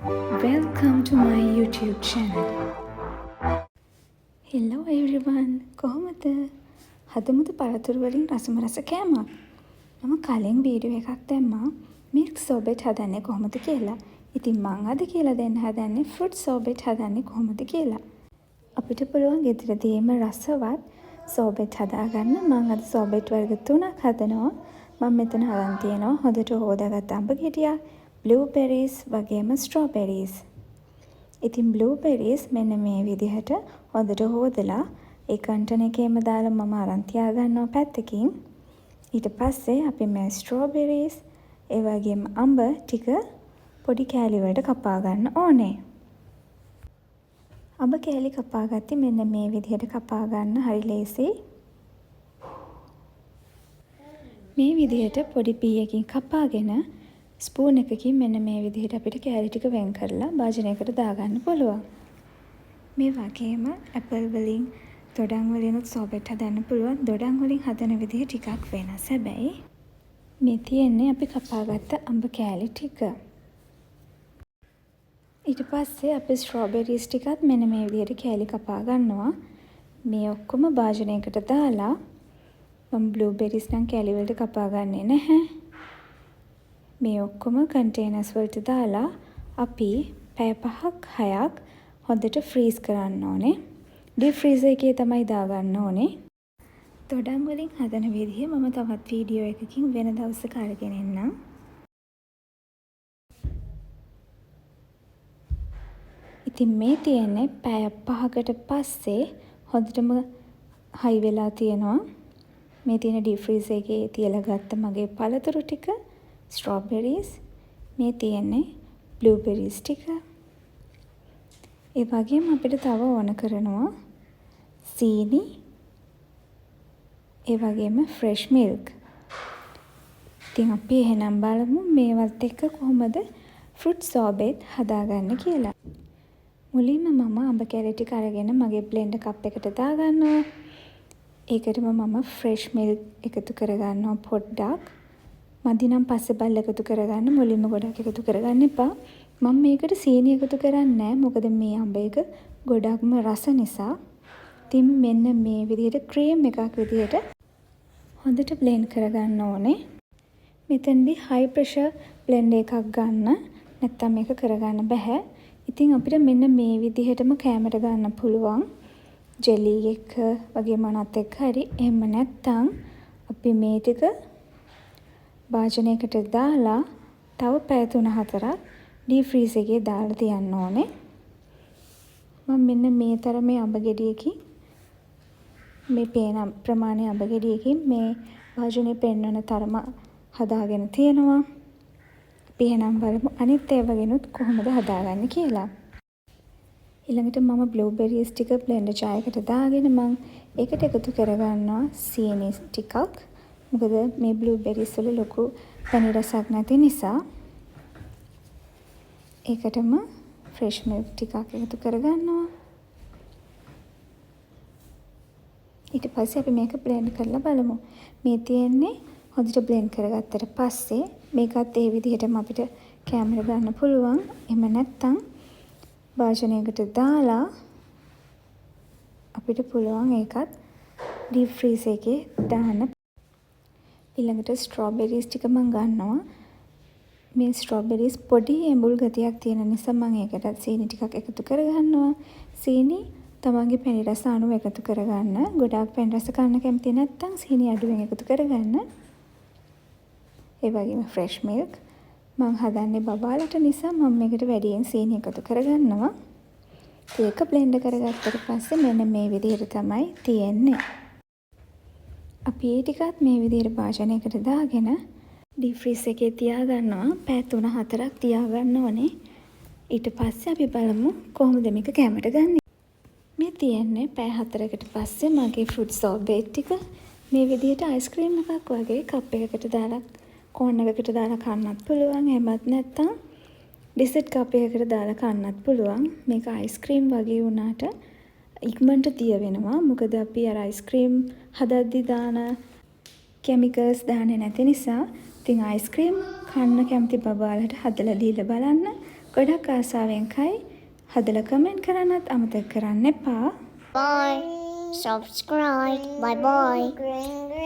Welcome to my YouTube channel. Hello everyone. කොහොමද? හදමුද පළතුරු වලින් රසම රස කෑමක්. මම කලින් වීඩියෝ එකක් දැම්මා milk sorbet හදන්නේ කොහොමද කියලා. ඉතින් මම අද කියලා දෙන්න හදන්නේ fruit sorbet හදන්නේ කොහොමද කියලා. අපිට පුළුවන් ගෙදරදීම රසවත් sorbet හදාගන්න. මම අද sorbet වර්ග 3ක් හදනවා. මම මෙතන අරන් තියෙනවා හොඳට හොදාගත්ත අඹ ගෙඩියක්, blueberries වගේම strawberries. ඉතින් blueberries මෙන්න මේ විදිහට හොඳට හොදලා ඒ කන්ටේනර් එකේම දාලා මම අරන් තියාගන්නවා පැත්තකින්. ඊට පස්සේ අපි මේ strawberries ඒ වගේම අඹ ටික පොඩි කෑලි වලට කපා ගන්න ඕනේ. අඹ කෑලි කපා ගත්තී මෙන්න මේ විදිහට කපා ගන්න හරි ලේසියි. මේ විදිහට පොඩි පීයකින් කපාගෙන ස්පූන් එකකින් මෙන්න මේ විදිහට අපිට කෑලි ටික වෙන් කරලා භාජනයකට දාගන්න පුළුවන්. මේ වගේම ඇපල් වලින් දොඩම් වලිනුත් sorbet හදන්න පුළුවන්. දොඩම් වලින් හදන විදිහ ටිකක් වෙනස්. හැබැයි මේ තියෙන්නේ අපි කපාගත්ත අඹ කෑලි ටික. ඊට පස්සේ අපි strawberries ටිකත් මෙන්න මේ විදිහට කෑලි කපා ගන්නවා. මේ ඔක්කොම භාජනයකට දාලා මම blueberries නම් කෑලි වලට කපා ගන්නෙ නැහැ. මේ ඔක්කොම කන්ටේනර්ස් වලට දාලා අපි පැය 5ක් 6ක් හොඳට ෆ්‍රීස් කරන්න ඕනේ. ඩීප් ෆ්‍රීසර් එකේ තමයි දාගන්න ඕනේ. දොඩම් වලින් හදන විදිහ මම තවත් වීඩියෝ එකකින් වෙන දවසක අරගෙන එන්නම්. ඉතින් මේ තියෙන්නේ පැය 5කට පස්සේ හොඳටම හයි වෙලා තියෙනවා. මේ තියෙන ඩීප් ෆ්‍රීසර් එකේ තියලා ගත්ත මගේ පළතුරු ටික strawberries, මේ තියෙන්නේ blueberries ටික. ඒ වගේම අපිට තව ඕන කරනවා සීනි, ඒ වගේම fresh milk. ඉතින් අපි එහෙනම් බලමු මේවත් එක්ක කොහොමද fruit sorbet හදාගන්න කියලා. මුලින්ම මම අඹ කැලි ටික අරගෙන මගේ blender cup එකට දාගන්නවා. ඒකටම මම fresh milk එකතු කරගන්නවා පොඩ්ඩක්. මදි නම් පස්සේ බල් එකතු කරගන්න, මුලින්ම ගොඩක් එකතු කරගන්න එපා. මම මේකට සීනි එකතු කරන්නේ නැහැ. මොකද මේ අඹ එක ගොඩක්ම රස නිසා. ඉතින් මෙන්න මේ විදිහට ක්‍රීම් එකක් විදිහට හොඳට blend කරගන්න ඕනේ. මෙතෙන්දී high pressure blend එකක් ගන්න. නැත්තම් මේක කරගන්න බෑ. ඉතින් අපිට මෙන්න මේ විදිහටම කැමරට ගන්න පුළුවන්. ජෙලි එක වගේ මොනවත් එක්ක හරි. එහෙම නැත්තම් අපි මේ ටික භාජනයකට දාලා තව පැය 3-4ක් ඩීප් ෆ්‍රීස් එකේ දාලා තියන්න ඕනේ. මම මෙන්න මේ තරමේ අඹ ගෙඩියකින් මේ පේන ප්‍රමාණය අඹ ගෙඩියකින් මේ භාජනයේ පෙන්වන තරම හදාගෙන තියෙනවා. අපි එහෙනම් බලමු අනිත් ඒවාගෙනුත් කොහොමද හදාගන්නේ කියලා. ඊළඟට මම blueberries ටික blender ජායකට දාගෙන මම ඒකට එකතු කරගන්නවා සීනි ටිකක්. මොකද මේ blueberries වල ලොකු පැණි රසක් නැති නිසා. ඒකටම fresh milk ටිකක් එකතු කරගන්නවා. ඊට පස්සේ අපි මේක blend කරලා බලමු. මේ තියෙන්නේ හොඳට blend කරගත්තට පස්සේ මේකත් ඒ විදිහටම අපිට කැමරා ගන්න පුළුවන්. එහෙම නැත්නම් භාජනයකට දාලා අපිට පුළුවන් ඒකත් deep freeze එකේ දාන්න. ඊළඟට strawberries ටික මම ගන්නවා. මේ strawberries පොඩි එඹුල් ගතියක් තියෙන නිසා මම ඒකට සීනි ටිකක් එකතු කරගන්නවා. සීනි තමන්ගේ පැණි රස අනුව එකතු කරගන්න. ගොඩාක් පැණි රස කන්න කැමති නැත්නම් සීනි අඩුවෙන් එකතු කරගන්න. ඒ වගේම fresh milk මම හදන්නේ බබාලට නිසා මම මේකට වැඩියෙන් සීනි එකතු කරගන්නවා. ඒක blend කරගත්තට පස්සේ මෙන්න මේ විදිහට තමයි තියෙන්නේ. අපි ඒ ටිකත් මේ විදිහට භාජනයකට දාගෙන ඩීප් ෆ්‍රීස් එකේ තියාගන්නවා. පැය 3-4ක් තියාගන්න ඕනේ. ඊට පස්සේ අපි බලමු කොහොමද මේක කැමරට ගන්නෙ. මේ තියෙන්නේ පැය 4කට පස්සේ මගේ fruit sorbet ටික මේ විදිහට අයිස්ක්‍රීම් එකක් වගේ කප් එකකට දාලා කෝන් එකකට දාලා කන්නත් පුළුවන්. එහෙමත් නැත්නම් ඩෙසර්ට් කප් එකකට දාලා කන්නත් පුළුවන්. මේක අයිස්ක්‍රීම් වගේ වුණාට ඉක්මනට දිය වෙනවා. මොකද අපි අර අයිස්ක්‍රීම් හදද්දි දාන කෙමිකල්ස් දාන්නේ නැති නිසා. ඉතින් අයිස්ක්‍රීම් කන්න කැමති බබාලට හදලා දීලා බලන්න. ගොඩක් ආසාවෙන් කයි. හදලා කමෙන්ට් කරන්නත් අමතක කරන්න එපා. Bye. Subscribe. Bye bye.